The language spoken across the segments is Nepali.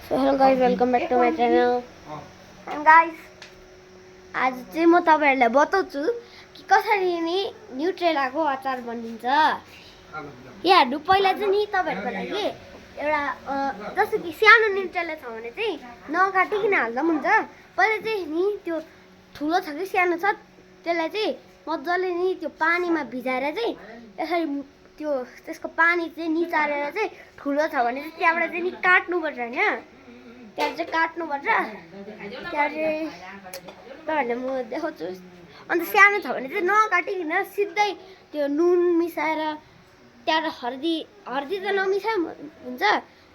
So hello guys, welcome back to my channel. And guys, आज चाहिँ म तपाईहरुलाई बताउँछु कि कसरी नि न्युट्रेलाको अचार बनिन्छ। यहाँ पहिला चाहिँ नि तपाईहरुको लागि एउटा जस्तो कि सानो न्युट्रेला छ भने चाहिँ नकाटिकिन हाल्दा पनि हुन्छ। पहिला चाहिँ नि त्यो ठुलो छ कि सानो छ त्यसलाई चाहिँ मज्जाले नि त्यो पानीमा भिजाएर चाहिँ यसरी त्यो त्यसको पानी चाहिँ निचारेर चाहिँ ठुलो छ भने चाहिँ त्यहाँबाट चाहिँ नि काट्नुपर्छ हैन। त्यहाँ चाहिँ काट्नुपर्छ। त्यहाँ चाहिँ तपाईहरुले म देखाउँछु। अन्त सानो छ भने चाहिँ नकाटिकिन सिधै त्यो नुन मिसाएर त्यहाँबाट हर्दी त नमिसाए हुन्छ।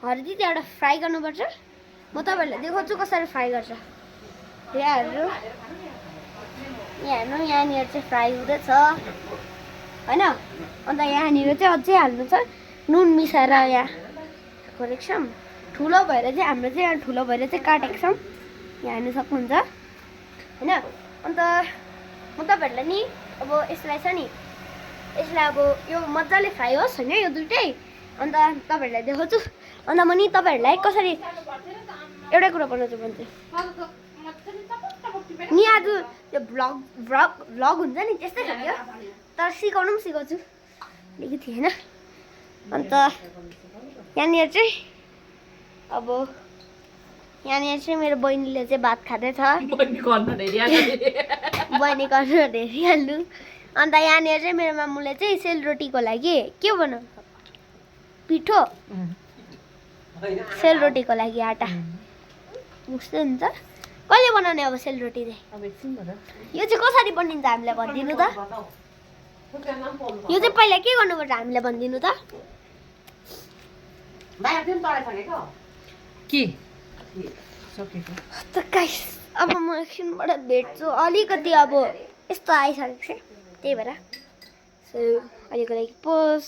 हर्दी त्यहाँबाट फ्राई गर्नुपर्छ। म तपाईहरुलाई देखाउँछु कसरी फ्राई गर्छ। यहाँ हेर्नु यहाँनिर चाहिँ फ्राई हुँदैछ हैन। अन्त यहाँनिर चाहिँ अझै हाल्नु छ नुन मिसाएर यहाँ गरेको छौँ। ठुलो भएर चाहिँ हाम्रो चाहिँ यहाँ ठुलो भएर चाहिँ काटेको छौँ। यहाँ हेर्नु सक्नुहुन्छ हैन। अन्त म तपाईहरुलाई नि अब यसलाई छ नि यसलाई अब यो मज्जाले फ्राई होस् हैन यो दुईटै। अन्त तपाईहरुलाई देखाउँछु। अन्त म नि तपाईहरुलाई कसरी एउटा कुरा बनाउँछु भन्छु नि। आज त्यो भ्लग हुन्छ नि त्यस्तै खालको तर सिकाउनु पनि सिकाउँछु अलिकति हैन। अन्त यहाँनिर चाहिँ अब यहाँनिर चाहिँ मेरो बहिनीले चाहिँ भात खाँदैछ। बहिनी कर्नर हेरिहाल्नु। अन्त यहाँनिर चाहिँ मेरो मामुले चाहिँ सेलरोटीको लागि के बनाउँछ पिठो सेलरोटीको लागि आटा मुस्दै हुन्छ। कहिले बनाउने अब सेलरोटी चाहिँ यो चाहिँ कसरी बनिन्छ हामीलाई भनिदिनु त। यो चाहिँ पहिला के गर्नुपर्छ हामीलाई भनिदिनु त। त गाइस अब म एकछिनबाट भेट्छु। अलिकति अब यस्तो आइसकेको छ त्यही भएर सो अहिलेको लागि पोज।